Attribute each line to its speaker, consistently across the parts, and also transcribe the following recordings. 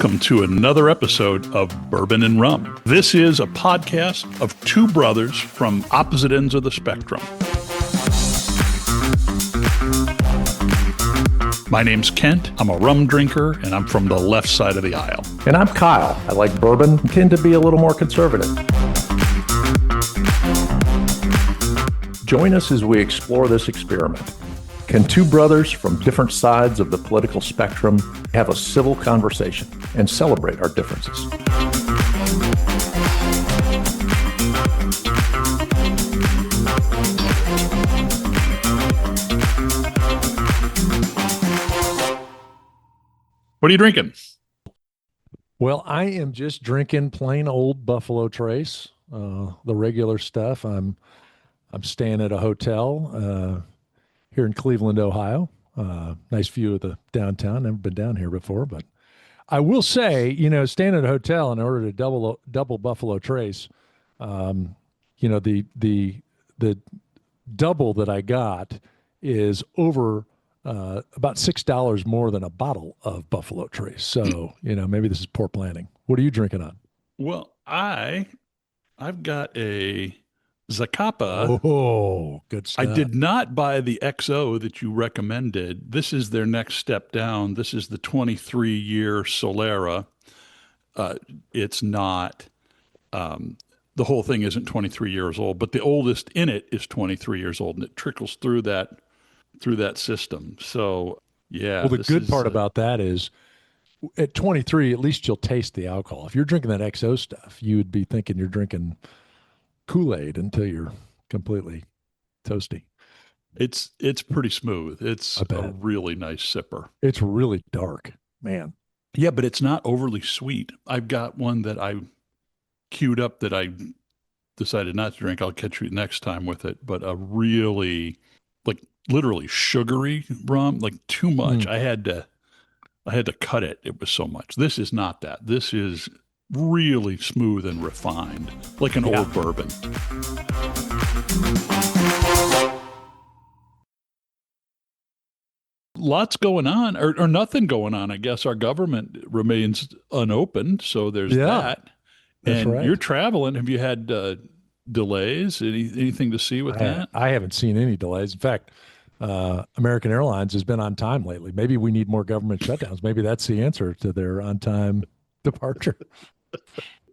Speaker 1: Welcome to another episode of Bourbon and Rum. This is a podcast of two brothers from opposite ends of the spectrum. My name's Kent. I'm a rum drinker, and I'm from the left side of the aisle.
Speaker 2: And I'm Kyle. I like bourbon, tend to be a little more conservative. Join us as we explore this experiment. Can two brothers from different sides of the political spectrum have a civil conversation and celebrate our differences?
Speaker 1: What are you drinking?
Speaker 3: Well, I am just drinking plain old Buffalo Trace, the regular stuff. I'm staying at a hotel here in Cleveland, Ohio. Nice view of the downtown. Never been down here before, but I will say, staying at a hotel and ordered a double Buffalo Trace. The double that I got is over about $6 more than a bottle of Buffalo Trace. So, maybe this is poor planning. What are you drinking on?
Speaker 1: Well, I've got a Zacapa.
Speaker 3: Oh, good stuff.
Speaker 1: I did not buy the XO that you recommended. This is their next step down. This is the 23-year Solera. It's not, the whole thing isn't 23 years old, but the oldest in it is 23 years old, and it trickles through that system. So, yeah.
Speaker 3: Well, the good part about that is at 23, at least you'll taste the alcohol. If you're drinking that XO stuff, you would be thinking you're drinking Kool-Aid until you're completely toasty.
Speaker 1: It's pretty smooth. It's a really nice sipper.
Speaker 3: It's really dark, man.
Speaker 1: Yeah, but it's not overly sweet. I've got one that I queued up that I decided not to drink. I'll catch you next time with it. But a really, literally sugary rum, too much. I had to cut it. It was so much. This is not that. This is really smooth and refined, like an old bourbon. Lots going on, or nothing going on. I guess our government remains unopened, so there's that.
Speaker 3: That's
Speaker 1: and
Speaker 3: right.
Speaker 1: You're traveling. Have you had delays? Anything to see with that?
Speaker 3: I haven't seen any delays. In fact, American Airlines has been on time lately. Maybe we need more government shutdowns. Maybe that's the answer to their on-time departure.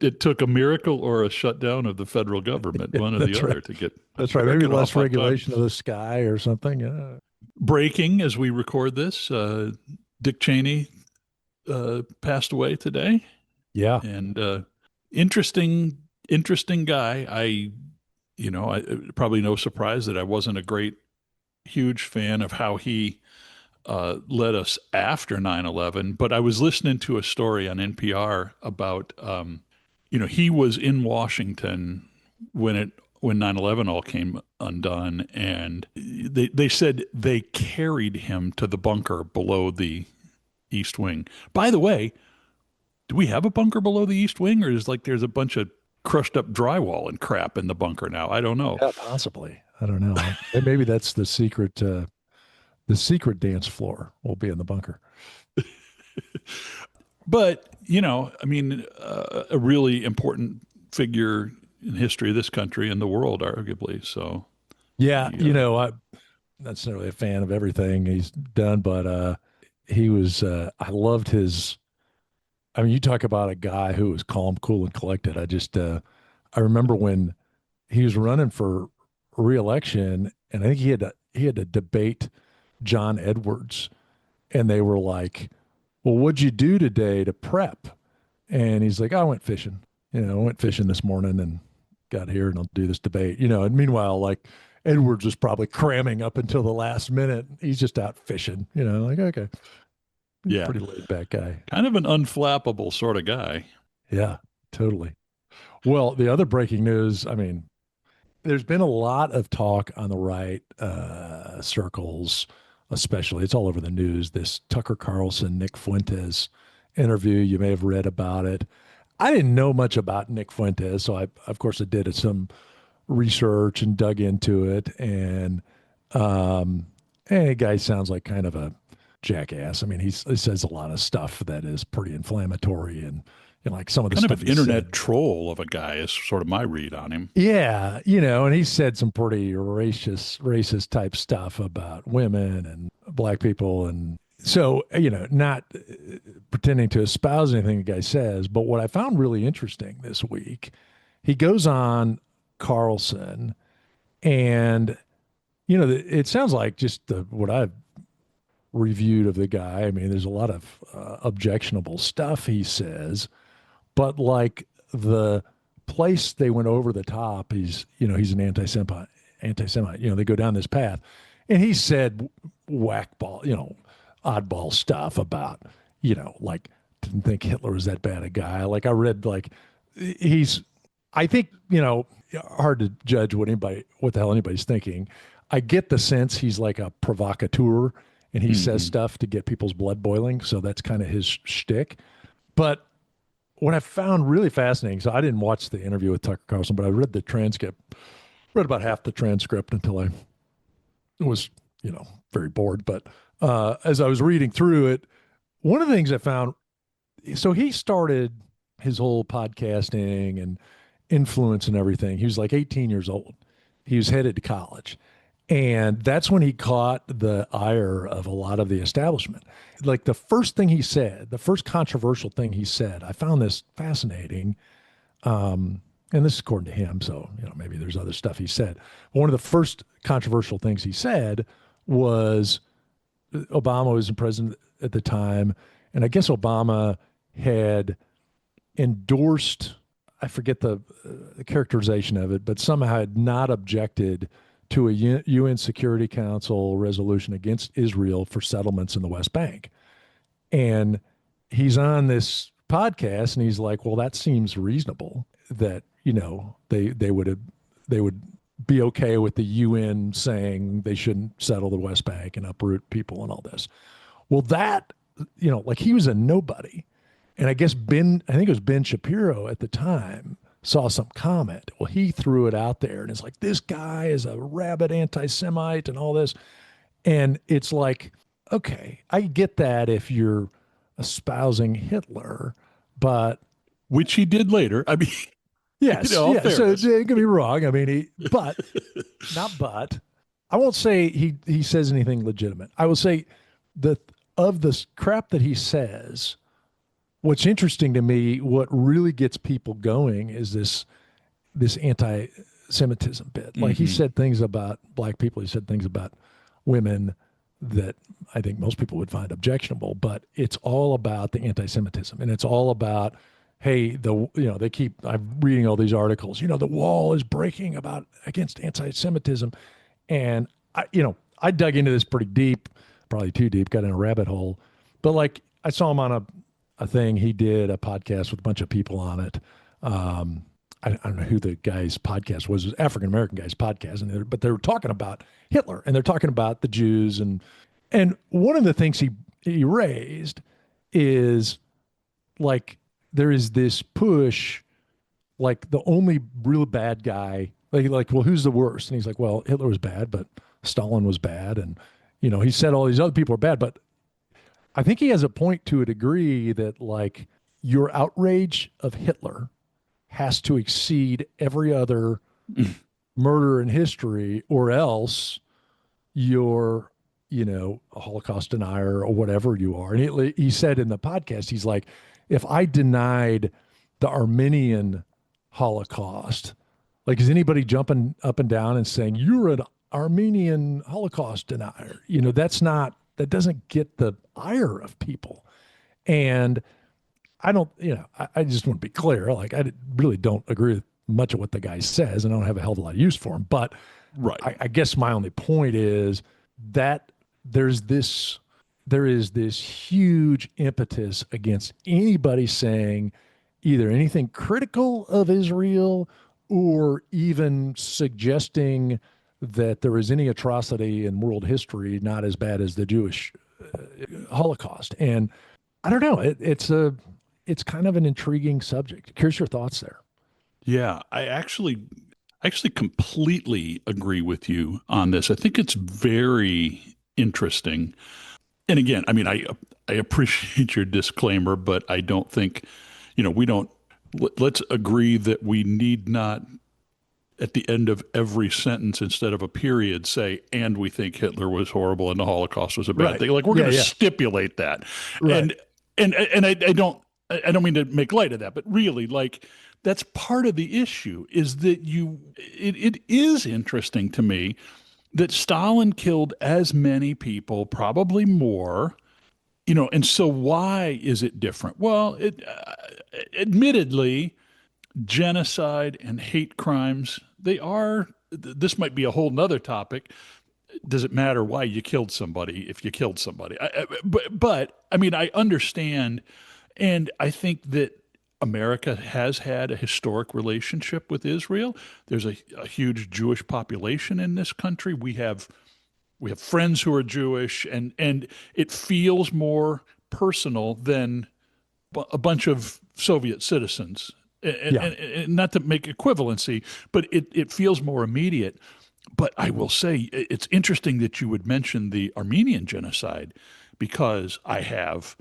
Speaker 1: It took a miracle or a shutdown of the federal government, one or the other, to get.
Speaker 3: That's right. Maybe less regulation of the sky or something. Yeah.
Speaker 1: Breaking as we record this, Dick Cheney passed away today.
Speaker 3: Yeah,
Speaker 1: and interesting guy. I probably no surprise that I wasn't a huge fan of how he led us after 9/11, but I was listening to a story on NPR about, he was in Washington when 9/11 all came undone, and they said they carried him to the bunker below the East Wing. By the way, do we have a bunker below the East Wing, or is there's a bunch of crushed up drywall and crap in the bunker now? I don't know.
Speaker 3: Yeah, possibly. I don't know. Maybe that's the secret. The secret dance floor will be in the bunker.
Speaker 1: But, a really important figure in history of this country and the world, arguably. So,
Speaker 3: yeah, I'm not necessarily a fan of everything he's done, but he was, I loved his, you talk about a guy who was calm, cool, and collected. I remember when he was running for re-election, and I think he had to debate John Edwards, and they were like, well, what'd you do today to prep? And he's like, I went fishing. I went fishing this morning and got here, and I'll do this debate. And meanwhile, Edwards was probably cramming up until the last minute. He's just out fishing. Okay.
Speaker 1: Yeah.
Speaker 3: Pretty laid back guy.
Speaker 1: Kind of an unflappable sort of guy.
Speaker 3: Yeah, totally. Well, the other breaking news, there's been a lot of talk on the right circles, especially. It's all over the news. This Tucker Carlson, Nick Fuentes interview, you may have read about it. I didn't know much about Nick Fuentes, so I did some research and dug into it. And the guy sounds like kind of a jackass. I mean, he says a lot of stuff that is pretty inflammatory, and like some of the
Speaker 1: Kind of
Speaker 3: stuff
Speaker 1: an
Speaker 3: he
Speaker 1: internet
Speaker 3: said.
Speaker 1: troll of a guy is sort of my read on him.
Speaker 3: Yeah, and he said some pretty racist type stuff about women and black people. And so, not pretending to espouse anything the guy says, but what I found really interesting this week, he goes on Carlson, and, it sounds like just what I've reviewed of the guy. I mean, there's a lot of objectionable stuff he says, but like the place they went over the top, he's an anti-Semite. They go down this path, and he said whackball, oddball stuff about, like didn't think Hitler was that bad a guy. Like I read, like I think, hard to judge what the hell anybody's thinking. I get the sense he's like a provocateur, and he says stuff to get people's blood boiling. So that's kind of his shtick. But what I found really fascinating, so I didn't watch the interview with Tucker Carlson, but I read the transcript, read about half the transcript until I was, very bored. But as I was reading through it, one of the things I found, so he started his whole podcasting and influence and everything. He was like 18 years old. He was headed to college. And that's when he caught the ire of a lot of the establishment. Like the first thing he said, the first controversial thing he said, I found this fascinating. And this is according to him, so maybe there's other stuff he said. One of the first controversial things he said was Obama was the president at the time, and I guess Obama had endorsed, I forget the characterization of it, but somehow had not objected to a UN Security Council resolution against Israel for settlements in the West Bank. And he's on this podcast and he's like, well, that seems reasonable that, they would be okay with the UN saying they shouldn't settle the West Bank and uproot people and all this. Well, that, like he was a nobody. And I think it was Ben Shapiro at the time saw some comment. Well, he threw it out there and it's like, this guy is a rabid anti-Semite and all this. And it's like, okay, I get that if you're espousing Hitler, but
Speaker 1: Which he did later. I mean,
Speaker 3: yes,
Speaker 1: all
Speaker 3: yeah. So
Speaker 1: fairness.
Speaker 3: it could be wrong. I mean, I won't say he says anything legitimate. I will say that of the crap that he says, what's interesting to me, what really gets people going is this anti-Semitism bit. Like he said things about black people, he said things about women that I think most people would find objectionable, but it's all about the anti-Semitism, and it's all about, hey, I'm reading all these articles, the wall is breaking against anti-Semitism, and I dug into this pretty deep, probably too deep, got in a rabbit hole, but like I saw him on a thing. He did a podcast with a bunch of people on it. I don't know who the guy's podcast was. It was African American guy's podcast, but they were talking about Hitler and they're talking about the Jews, and one of the things he raised is like there is this push, like the only real bad guy, like well, who's the worst? And he's like, well, Hitler was bad, but Stalin was bad, and he said all these other people are bad, but I think he has a point to a degree that like your outrage of Hitler has to exceed every other murder in history, or else you're, a Holocaust denier or whatever you are. And he said in the podcast, he's like, if I denied the Armenian Holocaust, like, is anybody jumping up and down and saying, you're an Armenian Holocaust denier? That doesn't get the ire of people. And I don't, I just want to be clear. Like, I really don't agree with much of what the guy says, and I don't have a hell of a lot of use for him. But
Speaker 1: right.
Speaker 3: I guess my only point is that there is this huge impetus against anybody saying either anything critical of Israel or even suggesting that there is any atrocity in world history not as bad as the Jewish Holocaust. And I don't know, it's kind of an intriguing subject. Curious your thoughts there.
Speaker 1: Yeah, I actually completely agree with you on this. I think it's very interesting. And again, I mean, I appreciate your disclaimer, but I don't think, we don't. Let's agree that we need not at the end of every sentence, instead of a period, say, and we think Hitler was horrible and the Holocaust was a bad
Speaker 3: Right.
Speaker 1: thing. Like, we're
Speaker 3: Yeah.
Speaker 1: going to
Speaker 3: Yeah.
Speaker 1: stipulate that.
Speaker 3: Right.
Speaker 1: And I don't mean to make light of that, but really, like, that's part of the issue. Is that it is interesting to me that Stalin killed as many people, probably more, and so why is it different? Well, admittedly, genocide and hate crimes, this might be a whole nother topic. Does it matter why you killed somebody if you killed somebody? But I mean, I understand. And I think that America has had a historic relationship with Israel. There's a huge Jewish population in this country. We have friends who are Jewish, and it feels more personal than a bunch of Soviet citizens. And not to make equivalency, but it feels more immediate. But I will say it's interesting that you would mention the Armenian genocide, because I have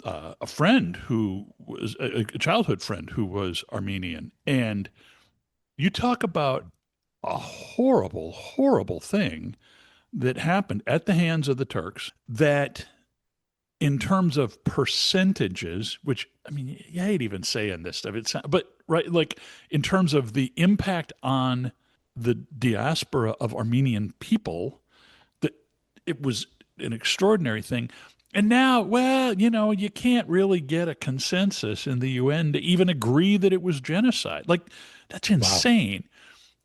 Speaker 1: a friend who was a childhood friend who was Armenian. And you talk about a horrible, horrible thing that happened at the hands of the Turks, that in terms of percentages, which, I mean, you hate even saying this stuff, but right, like in terms of the impact on the diaspora of Armenian people, that it was an extraordinary thing. And now, well, you can't really get a consensus in the UN to even agree that it was genocide. Like, that's insane.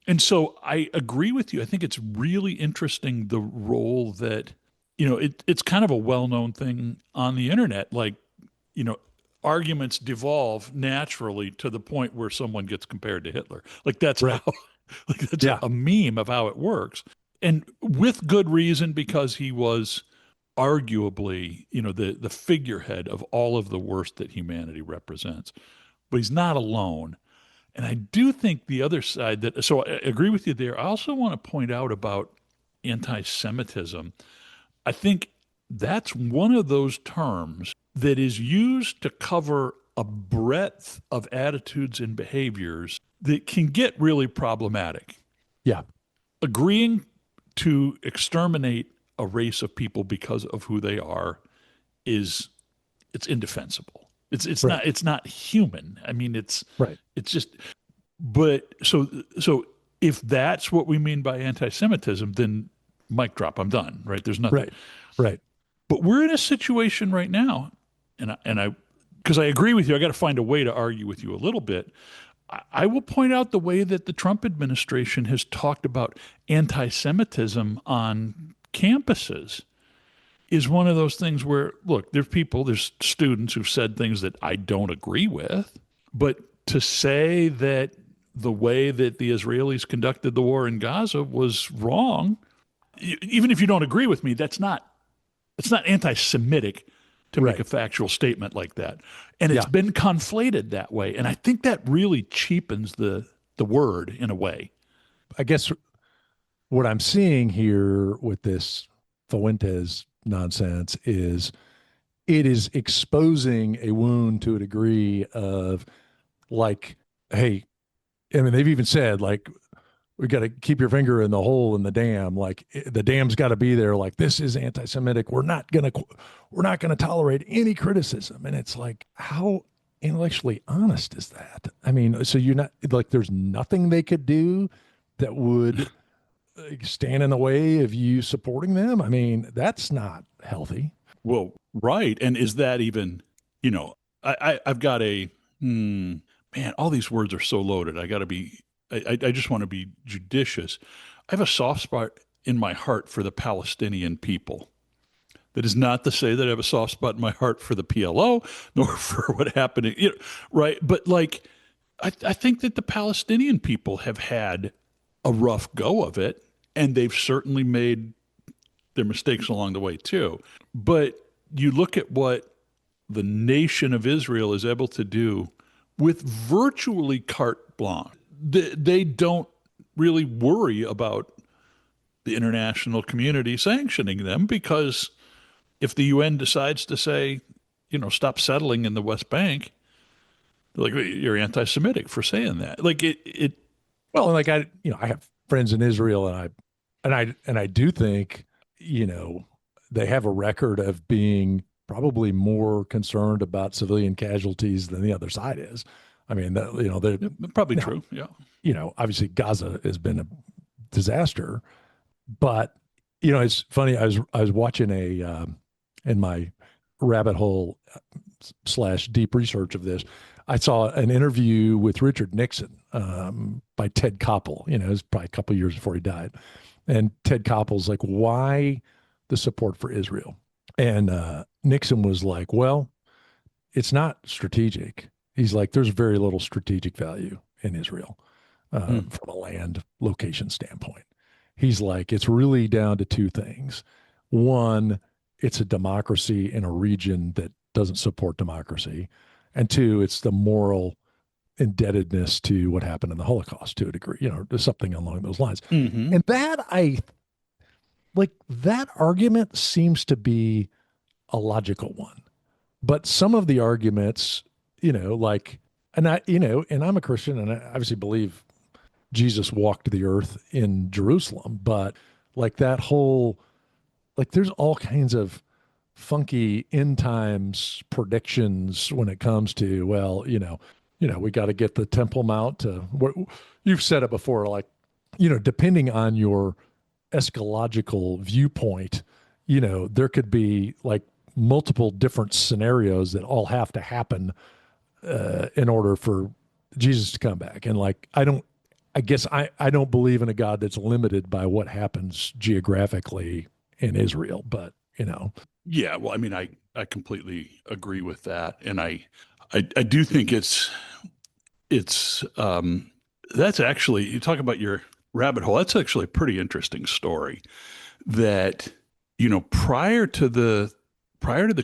Speaker 1: And so I agree with you. I think it's really interesting, the role that, it's kind of a well-known thing on the internet. Like, arguments devolve naturally to the point where someone gets compared to Hitler. Like, that's
Speaker 3: Right.
Speaker 1: how, like, that's
Speaker 3: Yeah.
Speaker 1: a meme of how it works. And with good reason, because he was arguably, the figurehead of all of the worst that humanity represents. But he's not alone. And I do think the other side so I agree with you there. I also want to point out about anti-Semitism. I think that's one of those terms that is used to cover a breadth of attitudes and behaviors that can get really problematic.
Speaker 3: Yeah.
Speaker 1: Agreeing to exterminate a race of people because of who they are it's indefensible.
Speaker 3: Right.
Speaker 1: It's not human. I mean,
Speaker 3: Right.
Speaker 1: it's just. But so if that's what we mean by anti-Semitism, then mic drop. I'm done. Right? There's nothing.
Speaker 3: Right. Right.
Speaker 1: But we're in a situation right now, and because I agree with you, I got to find a way to argue with you a little bit. I will point out the way that the Trump administration has talked about anti-Semitism on campuses is one of those things where, look, there's students who've said things that I don't agree with, but to say that the way that the Israelis conducted the war in Gaza was wrong, even if you don't agree with me, it's not anti-Semitic to make a factual statement like that. And it's been conflated that way. And I think that really cheapens the word in a way.
Speaker 3: I guess what I'm seeing here with this Fuentes nonsense is it is exposing a wound to a degree of, like, hey, I mean, they've even said, like, we got to keep your finger in the hole in the dam. Like, the dam's got to be there. Like, this is anti-Semitic. We're not gonna tolerate any criticism. And it's like, how intellectually honest is that? I mean, so you're not, like, there's nothing they could do that would stand in the way of you supporting them. I mean, that's not healthy.
Speaker 1: Well, right. And is that even, I've got man, all these words are so loaded. I just want to be judicious. I have a soft spot in my heart for the Palestinian people. That is not to say that I have a soft spot in my heart for the PLO, nor for what happened, right? But like, I think that the Palestinian people have had a rough go of it, and they've certainly made their mistakes along the way too. But you look at what the nation of Israel is able to do with virtually carte blanche. They don't really worry about the international community sanctioning them, because if the UN decides to say, stop settling in the West Bank, they're like, you're anti-Semitic for saying that. Like it.
Speaker 3: Well, like I have friends in Israel, and I do think, they have a record of being probably more concerned about civilian casualties than the other side is. I mean, they're
Speaker 1: Probably
Speaker 3: now,
Speaker 1: true. Yeah.
Speaker 3: obviously Gaza has been a disaster, but it's funny. I was watching in my rabbit hole / deep research of this. I saw an interview with Richard Nixon by Ted Koppel. It was probably a couple of years before he died, and Ted Koppel's like, "Why the support for Israel?" And Nixon was like, "Well, it's not strategic." He's like, "There's very little strategic value in Israel from a land location standpoint." He's like, "It's really down to two things. One, it's a democracy in a region that doesn't support democracy. And two, it's the moral indebtedness to what happened in the Holocaust to a degree, something along those lines."
Speaker 1: Mm-hmm.
Speaker 3: And that argument seems to be a logical one. But some of the arguments, and I'm a Christian and I obviously believe Jesus walked the earth in Jerusalem, but like that whole, like there's all kinds of funky end times predictions when it comes to, well, we got to get the Temple Mount to what you've said it before, like, depending on your eschatological viewpoint, there could be like multiple different scenarios that all have to happen in order for Jesus to come back. And like, I guess I don't believe in a God that's limited by what happens geographically in Israel, but
Speaker 1: Yeah, well, I mean, I completely agree with that, and I do think it's that's actually, you talk about your rabbit hole. That's actually a pretty interesting story. That prior to the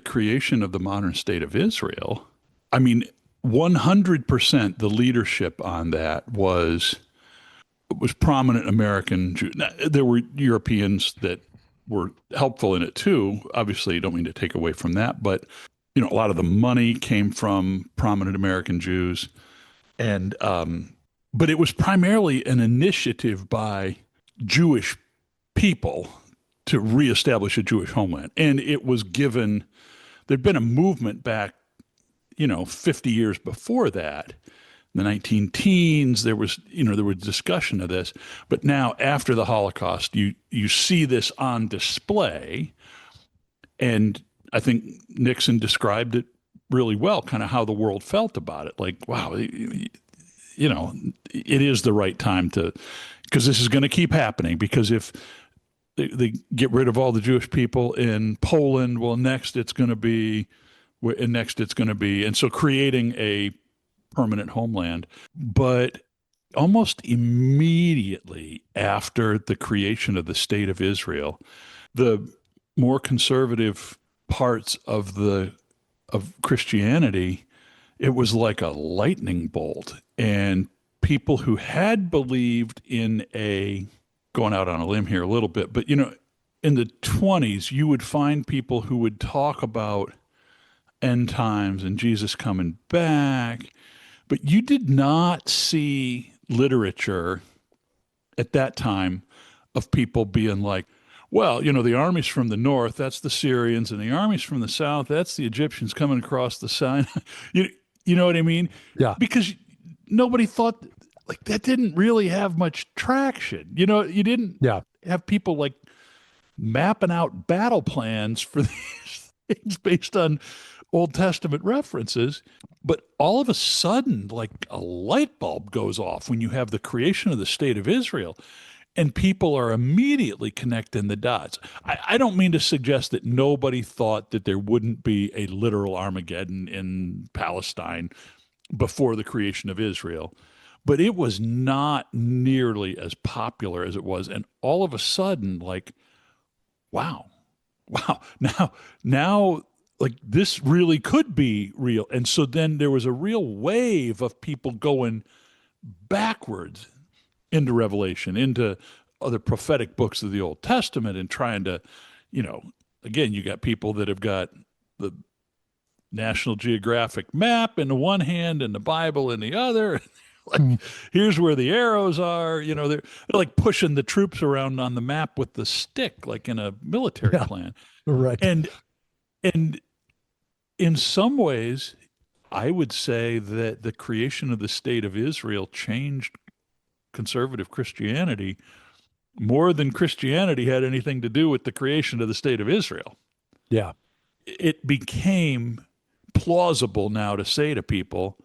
Speaker 1: creation of the modern state of Israel, I mean, 100% the leadership on that was prominent American Jews. There were Europeans that were helpful in it too. Obviously, you don't mean to take away from that, but a lot of the money came from prominent American Jews, and but it was primarily an initiative by Jewish people to reestablish a Jewish homeland, and it was given. There'd been a movement back, 50 years before that, the 19 teens, there was discussion of this, but now after the Holocaust, you see this on display, and I think Nixon described it really well, kind of how the world felt about it. Like, wow, it is the right time because this is going to keep happening. Because if they get rid of all the Jewish people in Poland, well, next it's going to be, and so creating a permanent homeland. But almost immediately after the creation of the state of Israel, the more conservative parts of Christianity, it was like a lightning bolt. And people who had believed in going out on a limb here a little bit, but in the 20s, you would find people who would talk about end times and Jesus coming back. But you did not see literature at that time of people being like, well, the armies from the north, that's the Syrians, and the armies from the south, that's the Egyptians coming across the Sinai. You know what I mean?
Speaker 3: yeah,
Speaker 1: Because nobody thought, like, that didn't really have much traction. You didn't
Speaker 3: yeah,
Speaker 1: have people like mapping out battle plans for these things based on Old Testament references. But all of a sudden, like a light bulb goes off when you have the creation of the state of Israel, and people are immediately connecting the dots. I don't mean to suggest that nobody thought that there wouldn't be a literal Armageddon in Palestine before the creation of Israel, but it was not nearly as popular as it was. And all of a sudden, like, wow, now, like, this really could be real. And so then there was a real wave of people going backwards into Revelation, into other prophetic books of the Old Testament, and trying to, again, you got people that have got the National Geographic map in the one hand and the Bible in the other. Like,
Speaker 3: Mm.
Speaker 1: here's where the arrows are. They're like pushing the troops around on the map with the stick, like in a military
Speaker 3: Yeah,
Speaker 1: plan.
Speaker 3: right.
Speaker 1: And and in some ways, I would say that the creation of the state of Israel changed conservative Christianity more than Christianity had anything to do with the creation of the state of Israel.
Speaker 3: Yeah.
Speaker 1: It became plausible now to say to people,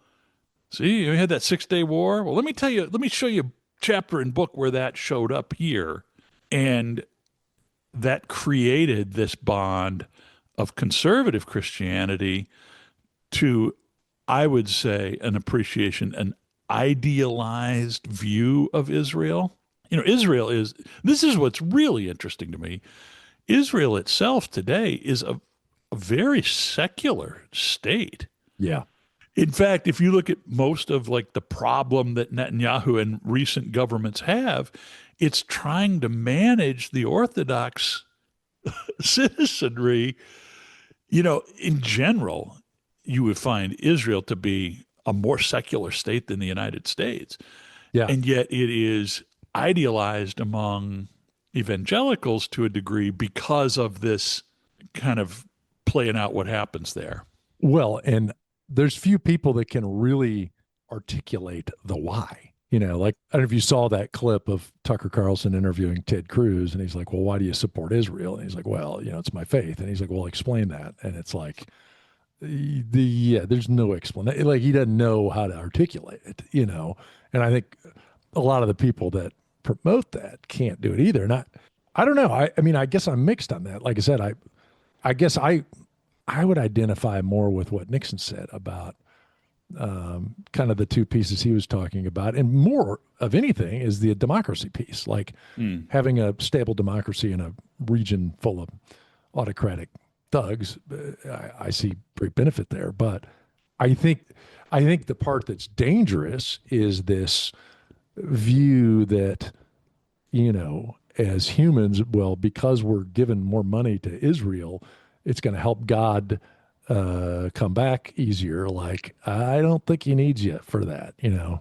Speaker 1: see, you had that 6 Day War. Well, let me show you a chapter and book where that showed up here. And that created this bond of conservative Christianity to, I would say, an appreciation, an idealized view of Israel. This is what's really interesting to me. Israel itself today is a very secular state.
Speaker 3: Yeah.
Speaker 1: In fact, if you look at most of like the problem that Netanyahu and recent governments have, it's trying to manage the Orthodox citizenry. In general, you would find Israel to be a more secular state than the United States.
Speaker 3: Yeah.
Speaker 1: And yet it is idealized among evangelicals to a degree because of this kind of playing out what happens there.
Speaker 3: Well, and there's few people that can really articulate the why. Like, I don't know if you saw that clip of Tucker Carlson interviewing Ted Cruz, and he's like, well, why do you support Israel? And he's like, well, it's my faith. And he's like, well, explain that. And it's like, there's no explanation. Like, he doesn't know how to articulate it. And I think a lot of the people that promote that can't do it either. And I don't know. I mean, I guess I'm mixed on that. Like I said, I guess I would identify more with what Nixon said about kind of the two pieces he was talking about, and more of anything is the democracy piece, like having a stable democracy in a region full of autocratic thugs. I see great benefit there, but I think the part that's dangerous is this view that as humans, well, because we're given more money to Israel, it's going to help God come back easier. Like, I don't think he needs you for that. It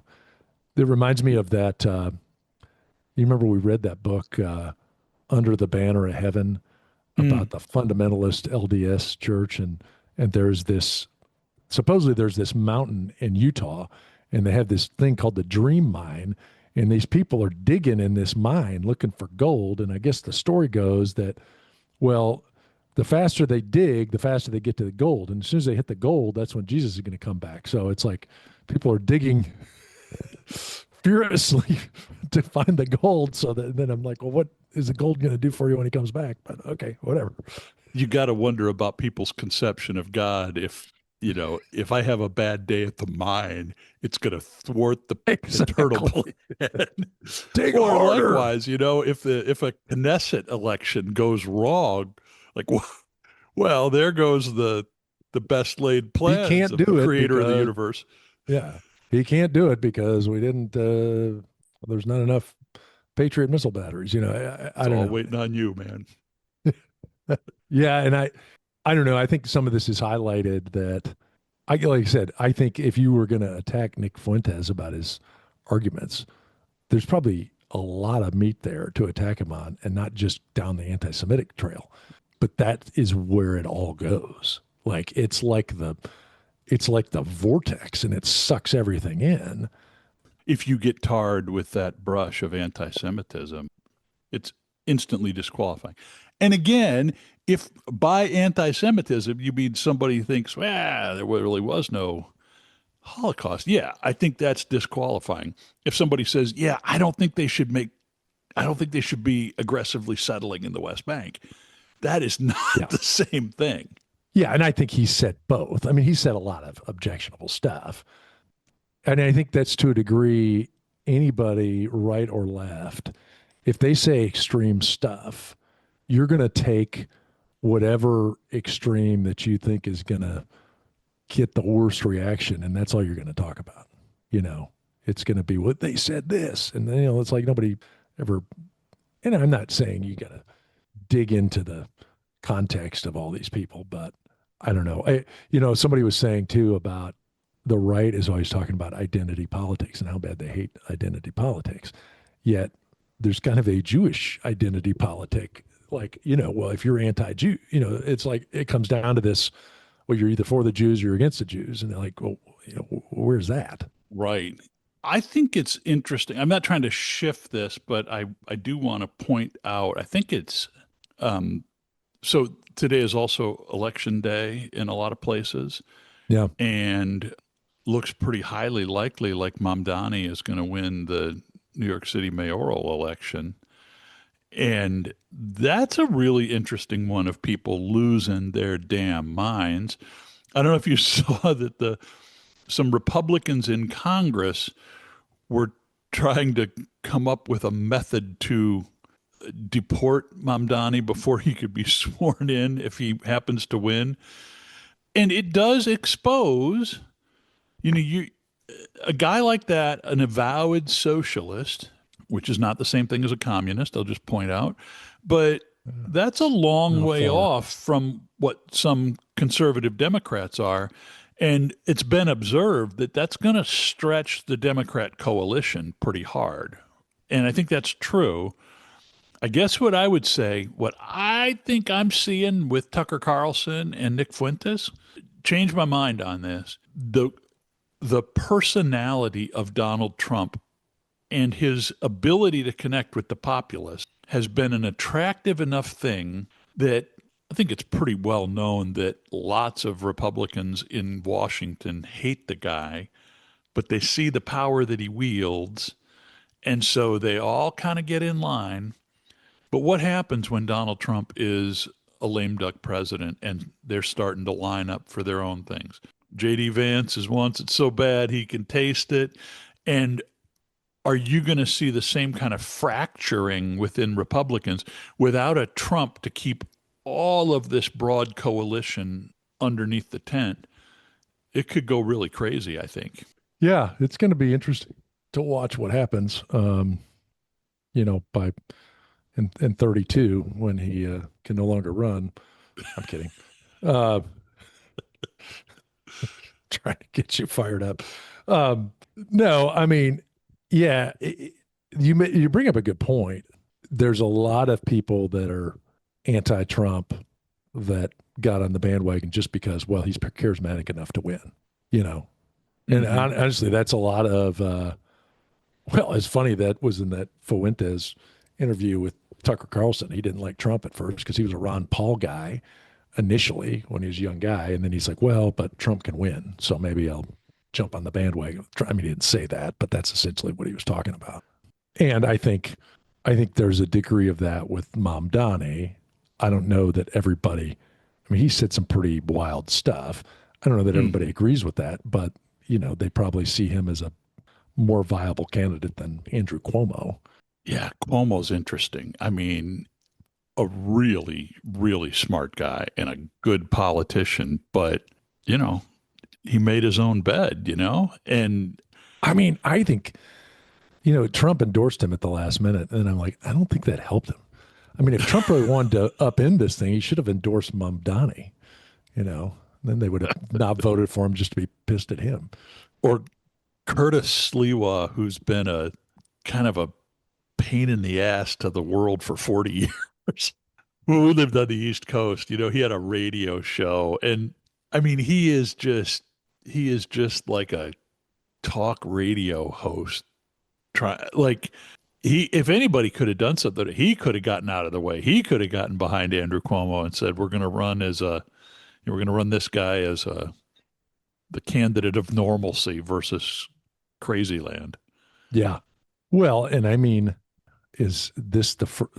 Speaker 3: reminds me of that. You remember we read that book, Under the Banner of Heaven, about the fundamentalist LDS church. And supposedly there's this mountain in Utah, and they have this thing called the Dream Mine. And these people are digging in this mine looking for gold. And I guess the story goes that, well, the faster they dig, the faster they get to the gold. And as soon as they hit the gold, that's when Jesus is going to come back. So it's like people are digging furiously to find the gold. So then I'm like, well, what is the gold going to do for you when he comes back? But okay, whatever.
Speaker 1: You got to wonder about people's conception of God. If I have a bad day at the mine, it's going to thwart the eternal plan. Or
Speaker 3: harder.
Speaker 1: likewise, if a Knesset election goes wrong, like, well, there goes the best laid plans
Speaker 3: can't
Speaker 1: of
Speaker 3: do
Speaker 1: the
Speaker 3: it
Speaker 1: creator of the
Speaker 3: because-
Speaker 1: universe.
Speaker 3: Yeah. He can't do it because we didn't, there's not enough Patriot missile batteries. I
Speaker 1: It's
Speaker 3: don't
Speaker 1: all
Speaker 3: know.
Speaker 1: waiting on you, man.
Speaker 3: Yeah. And I don't know. I think some of this is highlighted that like I said, I think if you were going to attack Nick Fuentes about his arguments, there's probably a lot of meat there to attack him on, and not just down the anti-Semitic trail. But that is where it all goes. Like, it's like the vortex, and it sucks everything in.
Speaker 1: If you get tarred with that brush of anti-Semitism, it's instantly disqualifying. And again, if by anti-Semitism you mean somebody thinks, well, there really was no Holocaust, yeah, I think that's disqualifying. If somebody says, yeah, I don't think they should be aggressively settling in the West Bank, that is not the same thing.
Speaker 3: Yeah, and I think he said both. I mean, he said a lot of objectionable stuff. And I think that's, to a degree, anybody, right or left, if they say extreme stuff, you're going to take whatever extreme that you think is going to get the worst reaction, and that's all you're going to talk about. It's going to be what they said this. And then, it's like nobody ever, and I'm not saying you got to dig into the context of all these people. But I don't know. Somebody was saying too about the right is always talking about identity politics and how bad they hate identity politics. Yet there's kind of a Jewish identity politic. Like, well, if you're anti-Jew, it's like it comes down to this, well, you're either for the Jews or you're against the Jews. And they're like, well, where's that?
Speaker 1: Right. I think it's interesting. I'm not trying to shift this, but I do want to point out, I think it's, so today is also election day in a lot of places,
Speaker 3: Yeah.
Speaker 1: and looks pretty highly likely like Mamdani is going to win the New York City mayoral election. And that's a really interesting one of people losing their damn minds. I don't know if you saw that some Republicans in Congress were trying to come up with a method to deport Mamdani before he could be sworn in if he happens to win. And it does expose, a guy like that, an avowed socialist, which is not the same thing as a communist, I'll just point out, but that's a long way off from what some conservative Democrats are. And it's been observed that that's going to stretch the Democrat coalition pretty hard. And I think that's true. I guess what I would say, what I think I'm seeing with Tucker Carlson and Nick Fuentes, change my mind on this. The personality of Donald Trump and his ability to connect with the populace has been an attractive enough thing that I think it's pretty well known that lots of Republicans in Washington hate the guy, but they see the power that he wields. And so they all kind of get in line. But what happens when Donald Trump is a lame duck president and they're starting to line up for their own things? J.D. Vance is wants it so bad he can taste it. And are you going to see the same kind of fracturing within Republicans without a Trump to keep all of this broad coalition underneath the tent? It could go really crazy, I think.
Speaker 3: Yeah, it's going to be interesting to watch what happens. By in 32 when he can no longer run. I'm kidding. Trying to get you fired up. No, I mean, yeah, you bring up a good point. There's a lot of people that are anti-Trump that got on the bandwagon just because, well, he's charismatic enough to win, And honestly, that's a lot of, well, it's funny that was in that Fuentes interview with Tucker Carlson. He didn't like Trump at first because he was a Ron Paul guy initially when he was a young guy. And then he's like, well, but Trump can win. So maybe I'll jump on the bandwagon. I mean, he didn't say that, but that's essentially what he was talking about. And I think there's a degree of that with Mamdani. I don't know that everybody, I mean, he said some pretty wild stuff. I don't know that everybody agrees with that, but, they probably see him as a more viable candidate than Andrew Cuomo.
Speaker 1: Yeah, Cuomo's interesting. I mean, a really, really smart guy and a good politician, but, he made his own bed, And
Speaker 3: I mean, I think, Trump endorsed him at the last minute, and I'm like, I don't think that helped him. I mean, if Trump really wanted to upend this thing, he should have endorsed Mamdani, then they would have not voted for him just to be pissed at him.
Speaker 1: Or Curtis Sliwa, who's been a kind of a pain in the ass to the world for 40 years, who lived on the East Coast. He had a radio show. And I mean, he is just like a talk radio host. If anybody could have done something, he could have gotten out of the way. He could have gotten behind Andrew Cuomo and said, we're going to run this guy as the candidate of normalcy versus crazy land.
Speaker 3: Yeah. Well, and I mean, is this the first,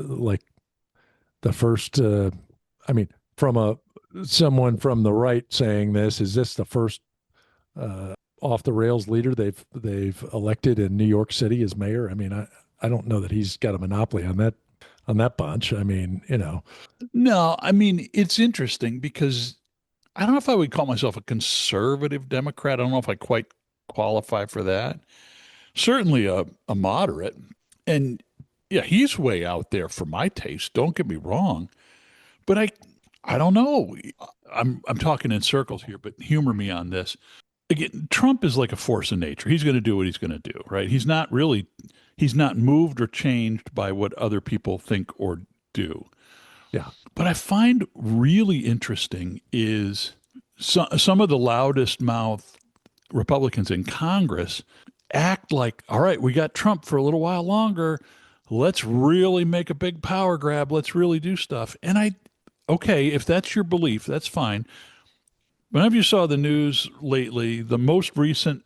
Speaker 3: I mean, from someone from the right saying this, is this the first off the rails leader they've elected in New York City as mayor? I mean, I don't know that he's got a monopoly on that bunch. I mean,
Speaker 1: No, I mean, it's interesting because I don't know if I would call myself a conservative Democrat. I don't know if I quite qualify for that. Certainly a moderate. And yeah, he's way out there for my taste. Don't get me wrong. But I don't know. I'm talking in circles here, but humor me on this. Again, Trump is like a force of nature. He's going to do what he's going to do, right? He's not moved or changed by what other people think or do.
Speaker 3: Yeah.
Speaker 1: What I find really interesting is some of the loudest mouth Republicans in Congress act like, all right, we got Trump for a little while longer. Let's really make a big power grab. Let's really do stuff. Okay, if that's your belief, that's fine. Whenever you saw the news lately, the most recent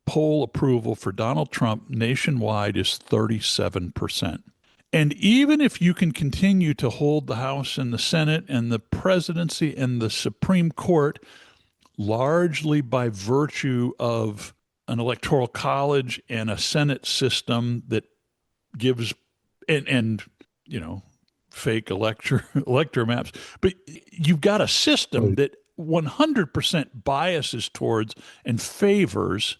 Speaker 1: poll approval for Donald Trump nationwide is 37%. And even if you can continue to hold the House and the Senate and the presidency and the Supreme Court largely by virtue of an electoral college and a Senate system that gives and you know fake elector maps, but you've got a system that 100% biases towards and favors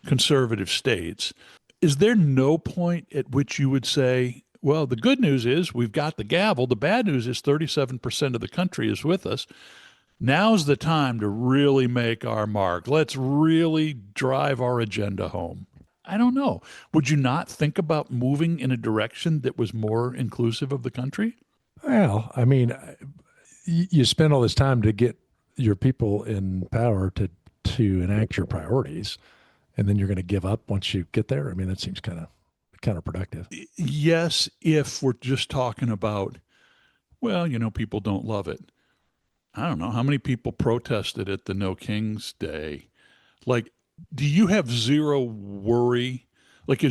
Speaker 1: conservative states. Is there no point at which you would say, well, the good news is we've got the gavel. The bad news is 37% of the country is with us. Now's the time to really make our mark. Let's really drive our agenda home. I don't know. Would you not think about moving in a direction that was more inclusive of the country?
Speaker 3: Well, I mean, you spend all this time to get your people in power to enact your priorities, and then you're going to give up once you get there. I mean, that seems kind of counterproductive.
Speaker 1: Yes, if we're just talking about, well, people don't love it. I don't know how many people protested at the No Kings Day. Like, do you have zero worry? Like, do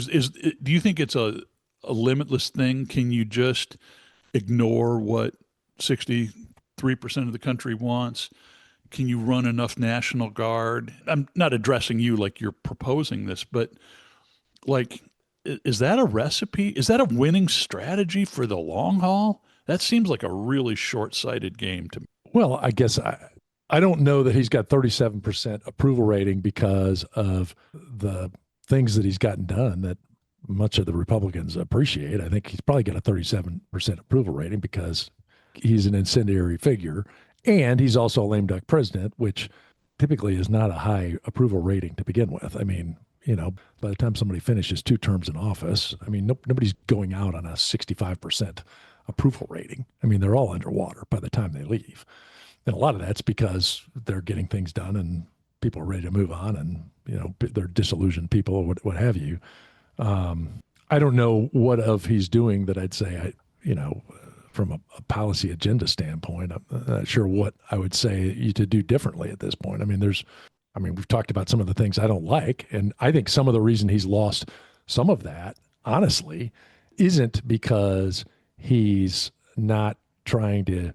Speaker 1: you think it's a limitless thing? Can you just ignore what 63% of the country wants? Can you run enough National Guard? I'm not addressing you like you're proposing this, but like, is that a recipe? Is that a winning strategy for the long haul? That seems like a really short-sighted game to me.
Speaker 3: Well, I guess I don't know that he's got 37% approval rating because of the things that he's gotten done that much of the Republicans appreciate. I think he's probably got a 37% approval rating because he's an incendiary figure. And he's also a lame duck president, which typically is not a high approval rating to begin with. I mean, by the time somebody finishes 2 terms in office, I mean, nobody's going out on a 65% approval rating. I mean, they're all underwater by the time they leave. And a lot of that's because they're getting things done and people are ready to move on and, they're disillusioned people or what have you. I don't know what of he's doing that I'd say, from a policy agenda standpoint, I'm not sure what I would say you to do differently at this point. I mean, we've talked about some of the things I don't like. And I think some of the reason he's lost some of that, honestly, isn't because he's not trying to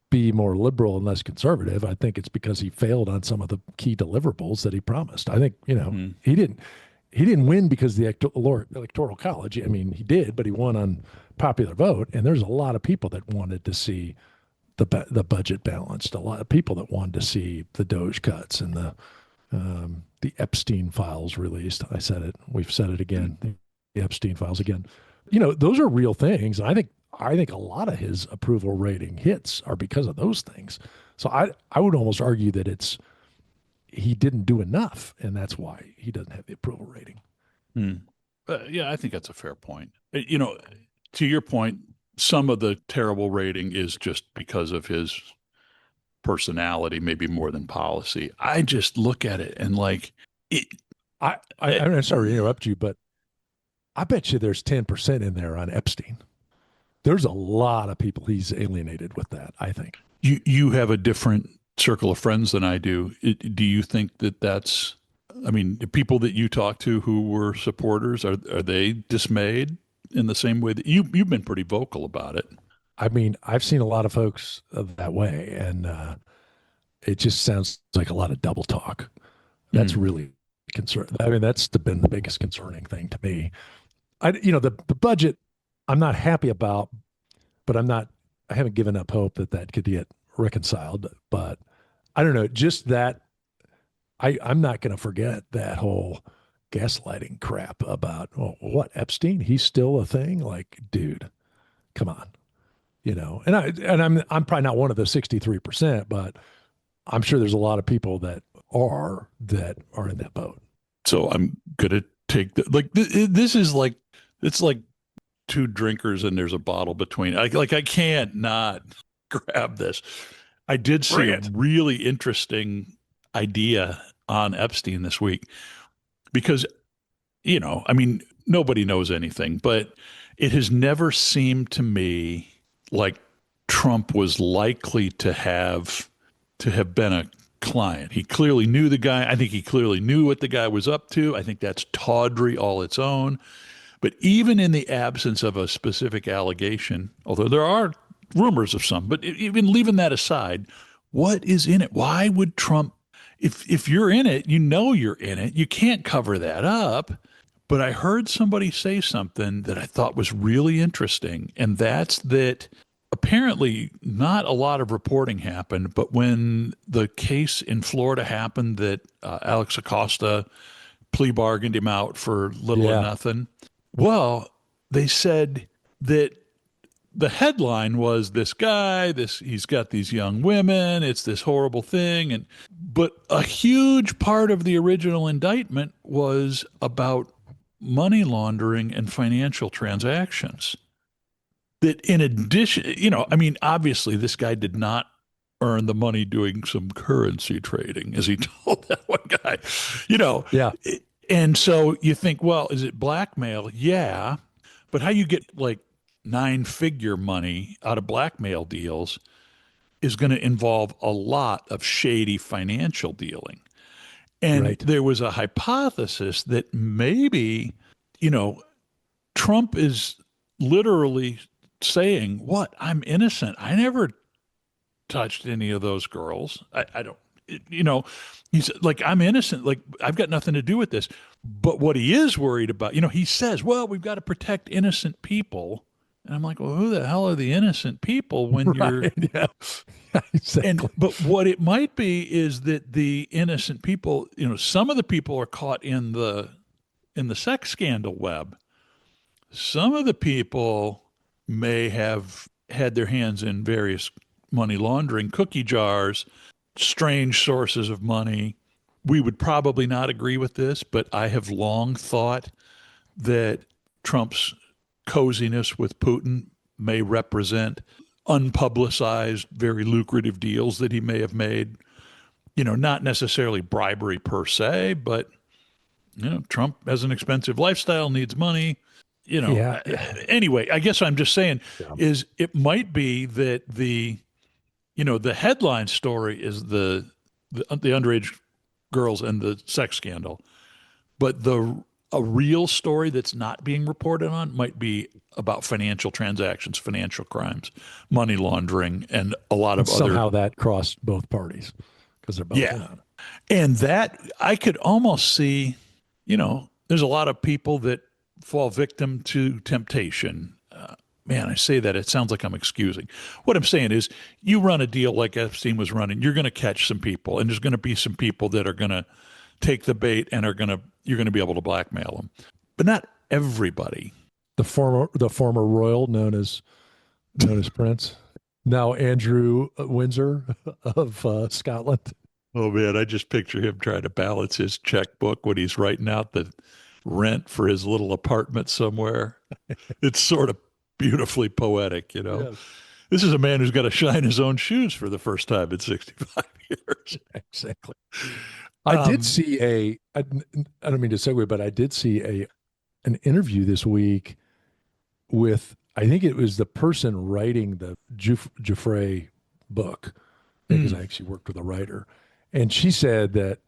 Speaker 3: be more liberal and less conservative. I think it's because he failed on some of the key deliverables that he promised. I think, he didn't win because of the electoral college. I mean, he did, but he won on popular vote. And there's a lot of people that wanted to see the budget balanced. A lot of people that wanted to see the Doge cuts and the Epstein files released. I said it. We've said it again. The Epstein files again. Those are real things. And I think a lot of his approval rating hits are because of those things. So I would almost argue that he didn't do enough, and that's why he doesn't have the approval rating.
Speaker 1: Yeah, I think that's a fair point. To your point, some of the terrible rating is just because of his personality, maybe more than policy. I just look at it and
Speaker 3: I'm sorry to interrupt you, but I bet you there's 10% in there on Epstein. There's a lot of people he's alienated with that, I think.
Speaker 1: You have a different circle of friends than I do. Do you think that's, I mean, the people that you talk to who were supporters, are they dismayed in the same way that you've been pretty vocal about it?
Speaker 3: I mean, I've seen a lot of folks that way, and it just sounds like a lot of double talk. That's really concern. I mean, that's been the biggest concerning thing to me. The budget I'm not happy about, but I haven't given up hope that could get reconciled. But I don't know, just that I'm not going to forget that whole gaslighting crap about, what, Epstein? He's still a thing? Like, dude, come on. I'm probably not one of the 63%, but I'm sure there's a lot of people that are in that boat.
Speaker 1: So I'm gonna take this is like it's like two drinkers and there's a bottle between. I can't not grab this. I did see
Speaker 3: Bring
Speaker 1: a
Speaker 3: it.
Speaker 1: really interesting idea on Epstein this week because I mean nobody knows anything, but it has never seemed to me like Trump was likely to have been a client. He clearly knew the guy. I think he clearly knew what the guy was up to. I think that's tawdry all its own. But even in the absence of a specific allegation, although there are rumors of some, but even leaving that aside, what is in it? Why would Trump, if you're in it, you're in it. You can't cover that up. But I heard somebody say something that I thought was really interesting, and that's that apparently not a lot of reporting happened, but when the case in Florida happened that Alex Acosta plea bargained him out for little or
Speaker 3: Yeah.
Speaker 1: nothing, well, they said that the headline was this guy, he's got these young women, it's this horrible thing, but a huge part of the original indictment was about money laundering and financial transactions. That in addition, I mean, obviously this guy did not earn the money doing some currency trading, as he told that one guy, you know.
Speaker 3: Yeah.
Speaker 1: And so you think, well, is it blackmail? Yeah. But how you get like 9-figure money out of blackmail deals is going to involve a lot of shady financial dealing. And
Speaker 3: Right.
Speaker 1: there was a hypothesis that maybe, Trump is literally saying, what? I'm innocent. I never touched any of those girls. I don't, he's like, I'm innocent. Like, I've got nothing to do with this. But what he is worried about, he says, well, we've got to protect innocent people. And I'm like, well, who the hell are the innocent people when you're.
Speaker 3: Right. Yeah. Exactly.
Speaker 1: But what it might be is that the innocent people, some of the people are caught in the sex scandal web. Some of the people may have had their hands in various money laundering cookie jars, strange sources of money. We would probably not agree with this, but I have long thought that Trump's coziness with Putin may represent unpublicized, very lucrative deals that he may have made. Not necessarily bribery per se, but Trump has an expensive lifestyle, needs money.
Speaker 3: Yeah.
Speaker 1: Anyway, I guess I'm just saying
Speaker 3: Yeah.
Speaker 1: is it might be that the headline story is the underage girls and the sex scandal, but a real story that's not being reported on might be about financial transactions, financial crimes, money laundering, and a lot of
Speaker 3: Somehow
Speaker 1: other.
Speaker 3: that crossed both parties because they're both in
Speaker 1: Yeah.
Speaker 3: on it.
Speaker 1: And that I could almost see, there's a lot of people that fall victim to temptation. Man, I say that, it sounds like I'm excusing. What I'm saying is, you run a deal like Epstein was running, you're going to catch some people, and there's going to be some people that are going to take the bait and you're going to be able to blackmail them. But not everybody.
Speaker 3: The former royal known as Prince, now Andrew Windsor of Scotland.
Speaker 1: Oh man, I just picture him trying to balance his checkbook when he's writing out the rent for his little apartment somewhere. It's sort of beautifully poetic,
Speaker 3: Yes.
Speaker 1: This is a man who's got to shine his own shoes for the first time in 65 years.
Speaker 3: Exactly. I did see I don't mean to segue, but I did see an interview this week with, I think it was the person writing the Giuffre book, because I actually worked with a writer. And she said that,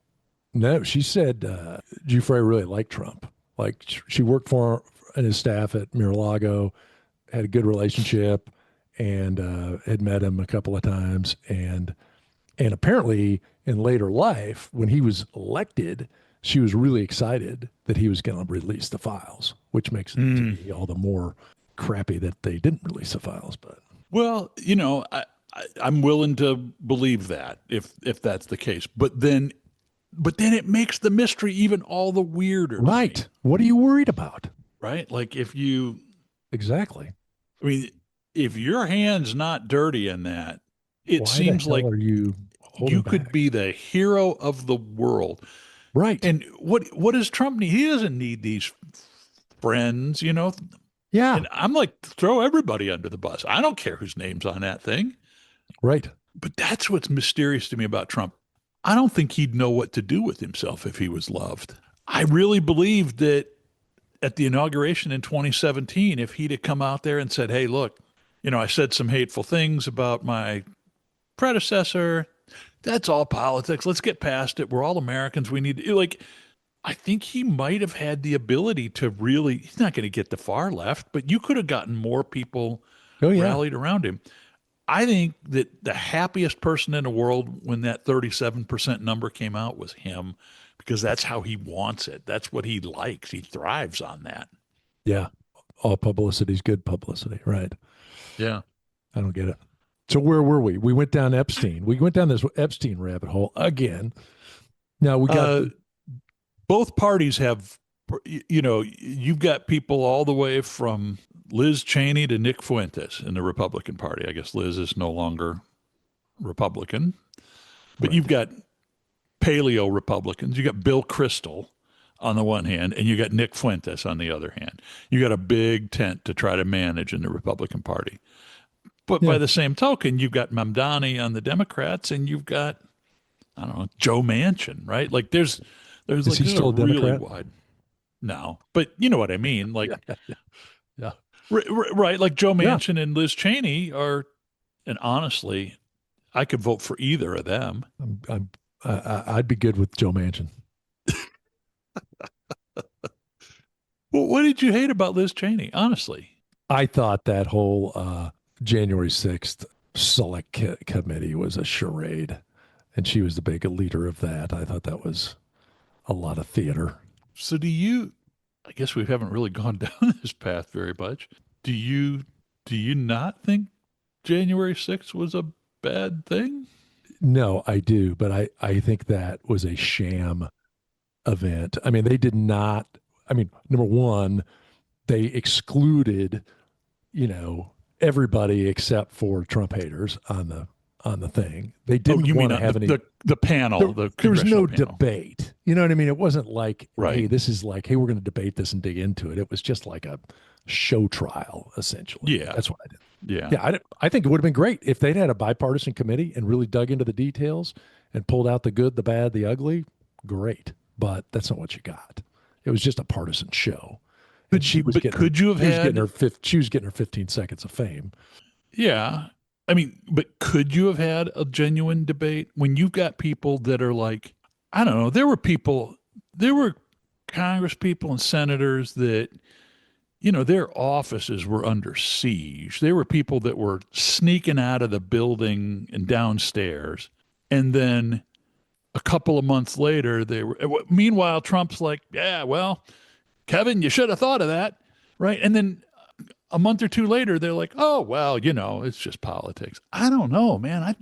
Speaker 3: no, she said Giuffre really liked Trump. Like, she worked for him and his staff at Mar-a-Lago, had a good relationship, and had met him a couple of times. And apparently in later life, when he was elected, she was really excited that he was going to release the files, which makes it to me all the more crappy that they didn't release the files. But
Speaker 1: Well, I'm willing to believe that if that's the case. But then it makes the mystery even all the weirder.
Speaker 3: right, what are you worried about?
Speaker 1: Right? Like if you,
Speaker 3: Exactly.
Speaker 1: I mean, if your hand's not dirty in that, it
Speaker 3: Why the
Speaker 1: seems
Speaker 3: hell
Speaker 1: like
Speaker 3: are you holding
Speaker 1: you could
Speaker 3: back?
Speaker 1: be the hero of the world.
Speaker 3: Right.
Speaker 1: And what does Trump need? He doesn't need these friends, you know.
Speaker 3: Yeah.
Speaker 1: And I'm like, throw everybody under the bus. I don't care whose name's on that thing.
Speaker 3: Right.
Speaker 1: But that's what's mysterious to me about Trump. I don't think he'd know what to do with himself if he was loved. I really believe that at the inauguration in 2017, if he'd have come out there and said, hey, look, I said some hateful things about my predecessor. That's all politics. Let's get past it. We're all Americans. We need like I think he might have had the ability to really he's not going to get the far left, but you could have gotten more people
Speaker 3: Oh yeah.
Speaker 1: rallied around him. I think that the happiest person in the world when that 37% number came out was him because that's how he wants it. That's what he likes. He thrives on that.
Speaker 3: Yeah. All publicity is good publicity. Right.
Speaker 1: Yeah.
Speaker 3: I don't get it. So where were we? We went down Epstein. We went down this Epstein rabbit hole again. Now we got
Speaker 1: both parties have, you've got people all the way from Liz Cheney to Nick Fuentes in the Republican Party. I guess Liz is no longer Republican, but
Speaker 3: right.
Speaker 1: you've got paleo Republicans. You got Bill Kristol on the one hand, and you got Nick Fuentes on the other hand. You got a big tent to try to manage in the Republican Party. But by the same token, you've got Mamdani on the Democrats, and you've got, I don't know, Joe Manchin, right? Like there's
Speaker 3: Is
Speaker 1: like
Speaker 3: he
Speaker 1: there's a
Speaker 3: still a
Speaker 1: really
Speaker 3: Democrat?
Speaker 1: wide no, but you know what I mean. Like
Speaker 3: Yeah.
Speaker 1: right, like Joe
Speaker 3: Yeah.
Speaker 1: Manchin and Liz Cheney are, and honestly, I could vote for either of them.
Speaker 3: I'd be good with Joe Manchin.
Speaker 1: Well, what did you hate about Liz Cheney? Honestly,
Speaker 3: I thought that whole January 6th select committee was a charade, and she was the big leader of that. I thought that was a lot of theater.
Speaker 1: so do you? I guess we haven't really gone down this path very much. Do you not think January 6th was a bad thing?
Speaker 3: No, I do, but I think that was a sham event. I mean, they did not. I mean, number one, they excluded, everybody except for Trump haters on the thing. They
Speaker 1: Oh,
Speaker 3: didn't
Speaker 1: you mean
Speaker 3: want to have any.
Speaker 1: the panel, the
Speaker 3: There was no
Speaker 1: congressional panel,
Speaker 3: debate. You know what I mean? It wasn't like,
Speaker 1: right?
Speaker 3: hey, this is like, hey, we're going to debate this and dig into it. It was just like a show trial, essentially.
Speaker 1: Yeah,
Speaker 3: That's what I did.
Speaker 1: yeah.
Speaker 3: Yeah, I think it would have been great if they'd had a bipartisan committee and really dug into the details and pulled out the good, the bad, the ugly. Great, but that's not what you got. It was just a partisan show. And
Speaker 1: But could you have had?
Speaker 3: she was getting her 15 seconds of fame.
Speaker 1: Yeah. I mean, but could you have had a genuine debate when you've got people that are like, I don't know, there were Congress people and senators that, their offices were under siege. There were people that were sneaking out of the building and downstairs. And then a couple of months later, meanwhile, Trump's like, yeah, well, Kevin, you should have thought of that. Right. And then a month or two later, they're like, oh, well, it's just politics. I don't know, man.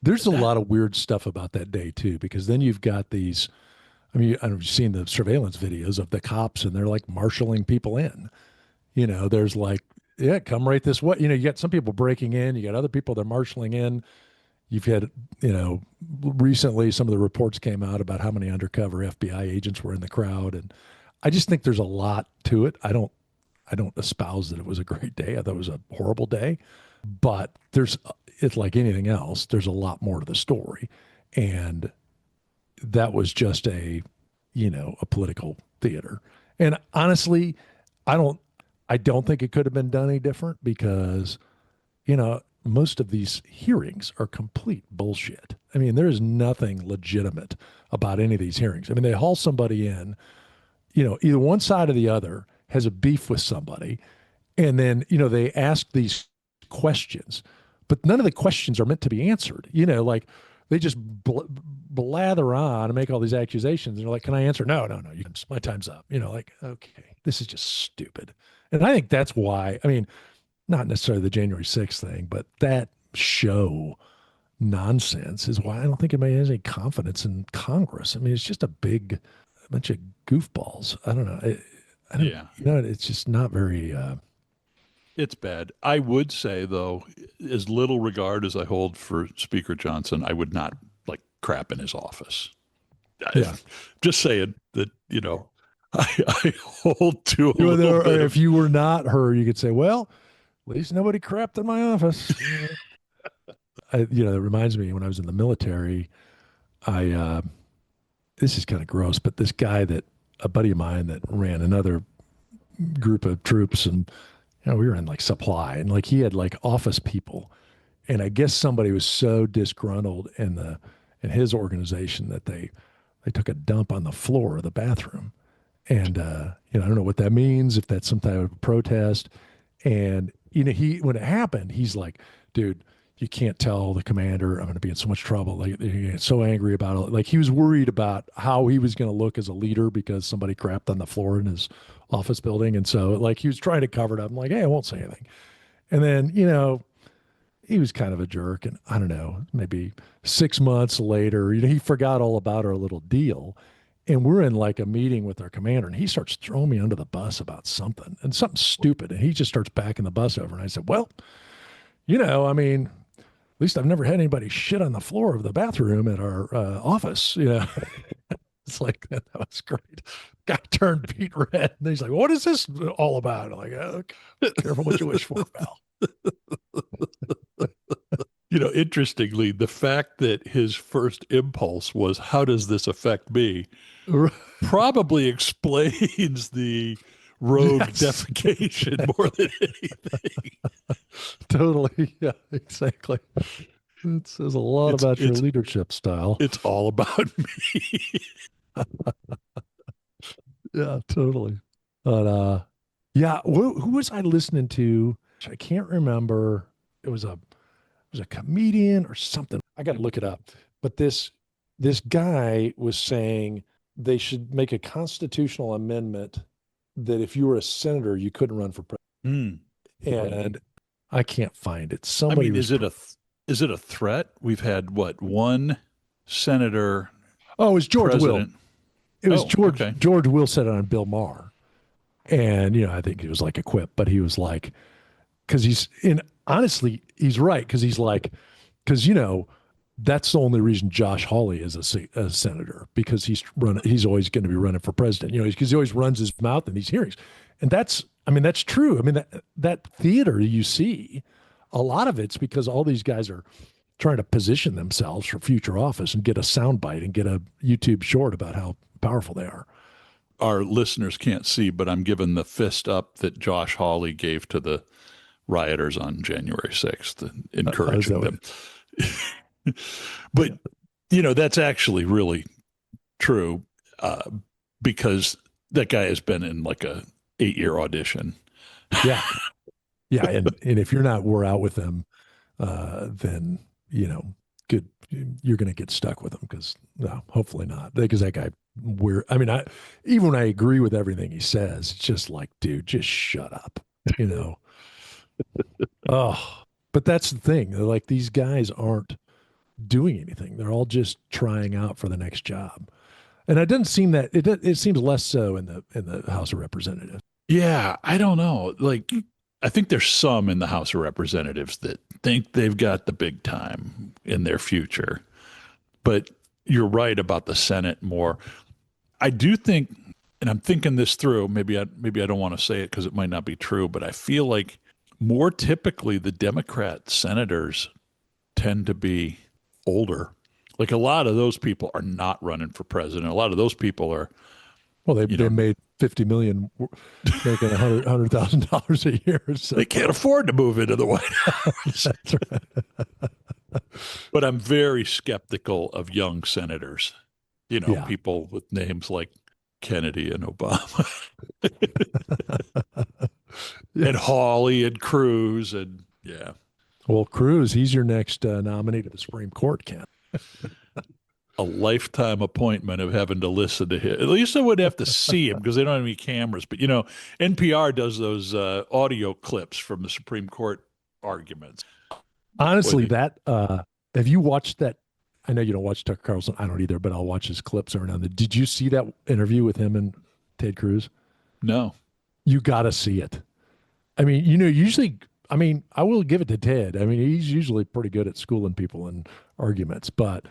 Speaker 3: There's a lot of weird stuff about that day too, because then you've got these. I mean, I've seen the surveillance videos of the cops, and they're like marshaling people in. There's like, yeah, come right this way. You got some people breaking in, you got other people they're marshaling in. You've had, recently some of the reports came out about how many undercover FBI agents were in the crowd, and I just think there's a lot to it. I don't espouse that it was a great day. I thought it was a horrible day, but it's like anything else. There's a lot more to the story, and that was just a political theater. And honestly, I don't think it could have been done any different because, most of these hearings are complete bullshit. I mean, there is nothing legitimate about any of these hearings. I mean, they haul somebody in, either one side or the other has a beef with somebody, and then, they ask these questions, but none of the questions are meant to be answered. Like they just blather on and make all these accusations. And they're like, can I answer? No. My time's up. Like, okay, this is just stupid. And I think that's why, I mean, not necessarily the January 6th thing, but that show nonsense is why I don't think anybody has any confidence in Congress. I mean, it's just a bunch of goofballs. I don't know.
Speaker 1: Yeah.
Speaker 3: It's just not very,
Speaker 1: It's bad. I would say, though, as little regard as I hold for Speaker Johnson, I would not like crap in his office.
Speaker 3: Yeah.
Speaker 1: Just saying that, I hold to a
Speaker 3: You
Speaker 1: little
Speaker 3: know,
Speaker 1: bit
Speaker 3: if
Speaker 1: of.
Speaker 3: you were not her, you could say, well, at least nobody crapped in my office. It reminds me when I was in the military, I, this is kind of gross, but this guy a buddy of mine that ran another group of troops and, we were in like supply and like he had like office people. And I guess somebody was so disgruntled in his organization that they took a dump on the floor of the bathroom. And I don't know what that means, if that's some type of protest. And he when it happened, he's like, dude, you can't tell the commander I'm going to be in so much trouble. Like, he gets so angry about it. Like, he was worried about how he was going to look as a leader because somebody crapped on the floor in his office building. And so, like, he was trying to cover it up. I'm like, hey, I won't say anything. And then, he was kind of a jerk. And I don't know, maybe 6 months later, he forgot all about our little deal. And we're in like a meeting with our commander, and he starts throwing me under the bus about something and something stupid. And he just starts backing the bus over. And I said, well, I mean, at least I've never had anybody shit on the floor of the bathroom at our office. It's like, that was great. Guy turned beet red. And he's like, what is this all about? I'm like, oh, careful what you wish for, pal.
Speaker 1: Interestingly, the fact that his first impulse was, how does this affect me? Probably explains the rogue
Speaker 3: Yes.
Speaker 1: defecation more than anything.
Speaker 3: Totally. Yeah, exactly. It says a lot about your leadership style.
Speaker 1: It's all about me.
Speaker 3: Yeah, totally. But yeah, who was I listening to? I can't remember. It was a comedian or something. I got to look it up. But this guy was saying they should make a constitutional amendment that if you were a senator, you couldn't run for president. And I can't find it. Somebody
Speaker 1: is it a threat? We've had one senator.
Speaker 3: Oh, it was George
Speaker 1: president.
Speaker 3: Will. It was George.
Speaker 1: Okay.
Speaker 3: George Will said it on Bill Maher, and I think it was like a quip, but he was like, because honestly, he's right, because he's like, because that's the only reason Josh Hawley is a senator, because he's always going to be running for president, because he always runs his mouth in these hearings, and that's true. I mean, that theater you see, a lot of it's because all these guys are trying to position themselves for future office and get a soundbite and get a YouTube short about how powerful they are.
Speaker 1: Our listeners can't see, but I'm giving the fist up that Josh Hawley gave to the rioters on January 6th, encouraging them. But, that's actually really true, because that guy has been in like a 8-year audition.
Speaker 3: Yeah. Yeah. And if you're not wore out with them, then, good, you're going to get stuck with them, because no, hopefully not, because that guy, even when I agree with everything he says, it's just like, dude, just shut up, Oh, but that's the thing. They're like, these guys aren't doing anything. They're all just trying out for the next job. And it doesn't seem that it seems less so in the House of Representatives.
Speaker 1: Yeah, I don't know. Like, I think there's some in the House of Representatives that think they've got the big time in their future. But you're right about the Senate more. I do think, and I'm thinking this through, maybe I don't want to say it because it might not be true, but I feel like more typically the Democrat senators tend to be older. Like, a lot of those people are not running for president. A lot of those people are,
Speaker 3: well, they made $50 million, making $100,000 a year. So.
Speaker 1: They can't afford to move into the White House.
Speaker 3: That's right.
Speaker 1: But I'm very skeptical of young senators. People with names like Kennedy and Obama,
Speaker 3: Yes.
Speaker 1: and Hawley and Cruz, and yeah.
Speaker 3: Well, Cruz, he's your next nominee to the Supreme Court, Ken.
Speaker 1: A lifetime appointment of having to listen to him. At least I wouldn't have to see him because they don't have any cameras. But, NPR does those audio clips from the Supreme Court arguments.
Speaker 3: Honestly, have you watched that? I know you don't watch Tucker Carlson. I don't either, but I'll watch his clips every now and then. Did you see that interview with him and Ted Cruz?
Speaker 1: No.
Speaker 3: You got to see it. I mean, usually, I mean, I will give it to Ted. I mean, he's usually pretty good at schooling people in arguments, but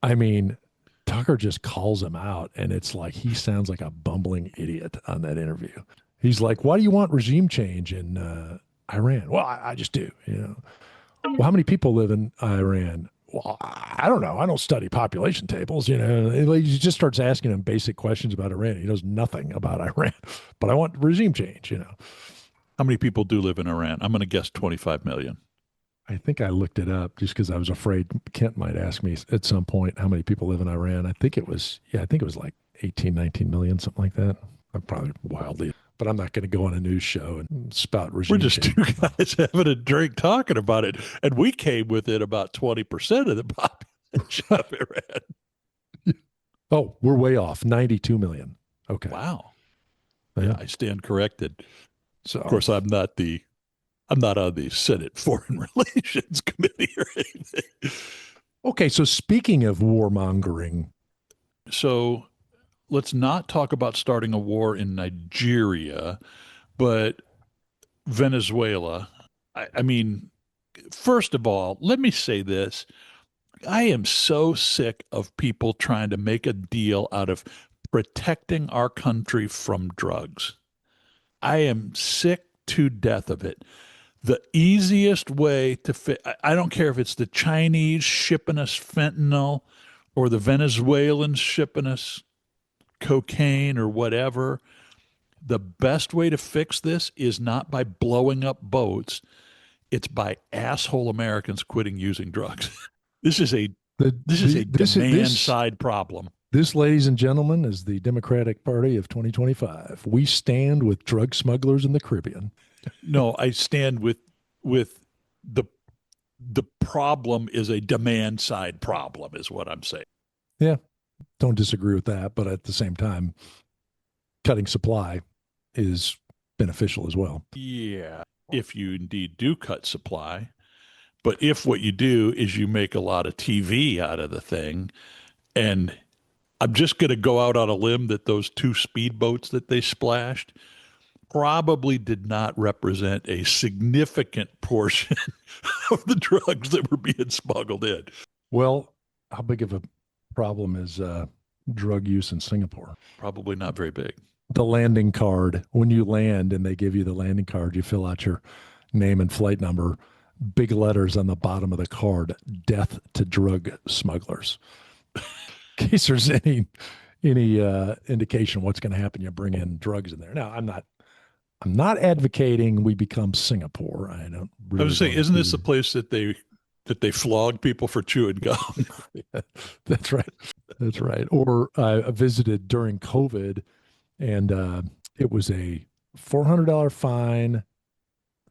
Speaker 3: I mean, Tucker just calls him out, and it's like he sounds like a bumbling idiot on that interview. He's like, "Why do you want regime change in Iran?" Well, I just do. Well, how many people live in Iran? Well, I don't know. I don't study population tables. He just starts asking him basic questions about Iran. He knows nothing about Iran, but I want regime change.
Speaker 1: How many people do live in Iran? I'm going to guess 25 million.
Speaker 3: I think I looked it up just because I was afraid Kent might ask me at some point how many people live in Iran. I think it was like 18, 19 million, something like that. I'm probably wildly, but I'm not going to go on a news show and spout regime
Speaker 1: We're just
Speaker 3: change.
Speaker 1: two guys having a drink talking about it. And we came within about 20% of the population of Iran.
Speaker 3: Oh, we're way off. 92 million. Okay.
Speaker 1: Wow.
Speaker 3: Yeah.
Speaker 1: Yeah, I stand corrected.
Speaker 3: So,
Speaker 1: Of course, I'm not on the Senate Foreign Relations Committee or anything.
Speaker 3: okay. So speaking of warmongering,
Speaker 1: So let's not talk about starting a war in Nigeria, but Venezuela. I mean, first of all, let me say this. I am so sick of people trying to make a deal out of protecting our country from drugs. I am sick to death of it. The easiest way to fit, I don't care if it's the Chinese shipping us fentanyl or the Venezuelans shipping us cocaine or whatever. The best way to fix this is not by blowing up boats. It's by asshole Americans quitting using drugs. This is a demand side problem.
Speaker 3: This, ladies and gentlemen, is the Democratic Party of 2025. We stand with drug smugglers in the Caribbean.
Speaker 1: No, I stand with the problem is a demand side problem, is what I'm saying.
Speaker 3: Yeah, don't disagree with that. But at the same time, cutting supply is beneficial as well.
Speaker 1: Yeah, if you indeed do cut supply. But if what you do is you make a lot of TV out of the thing, and I'm just going to go out on a limb that those two speedboats that they splashed probably did not represent a significant portion of the drugs that were being smuggled in.
Speaker 3: Well, how big of a problem is drug use in Singapore?
Speaker 1: Probably not very big.
Speaker 3: The landing card, when you land and they give you the landing card, you fill out your name and flight number, big letters on the bottom of the card, death to drug smugglers. In case there's any indication what's going to happen, you bring in drugs in there. Now, I'm not advocating we become Singapore. I don't really
Speaker 1: I was saying, isn't this the place that they flog people for chewing gum?
Speaker 3: Yeah, that's right. That's right. Or I visited during COVID, and it was a $400 fine.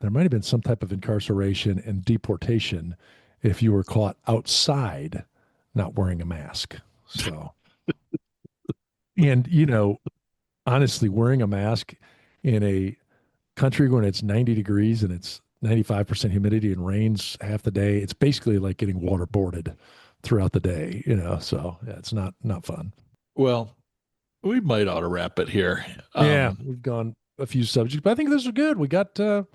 Speaker 3: There might have been some type of incarceration and deportation if you were caught outside not wearing a mask. So, and honestly, wearing a mask in a country when it's 90 degrees and it's 95% humidity and rains half the day, it's basically like getting waterboarded throughout the day, so yeah, it's not fun.
Speaker 1: Well, we might ought to wrap it here.
Speaker 3: Yeah, we've gone a few subjects, but I think this is good. We got a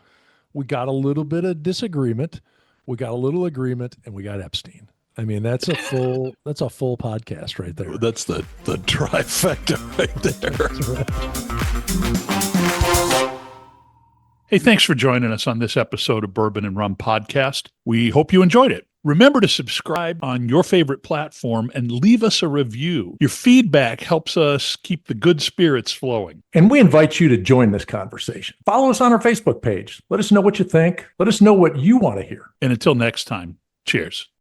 Speaker 3: little bit of disagreement, we got a little agreement, and we got Epstein. I mean, that's a full podcast right there.
Speaker 1: That's the trifecta right there.
Speaker 3: That's right.
Speaker 1: Hey, thanks for joining us on this episode of Bourbon and Rum Podcast. We hope you enjoyed it. Remember to subscribe on your favorite platform and leave us a review. Your feedback helps us keep the good spirits flowing.
Speaker 2: And we invite you to join this conversation. Follow us on our Facebook page. Let us know what you think. Let us know what you want to hear.
Speaker 1: And until next time, cheers.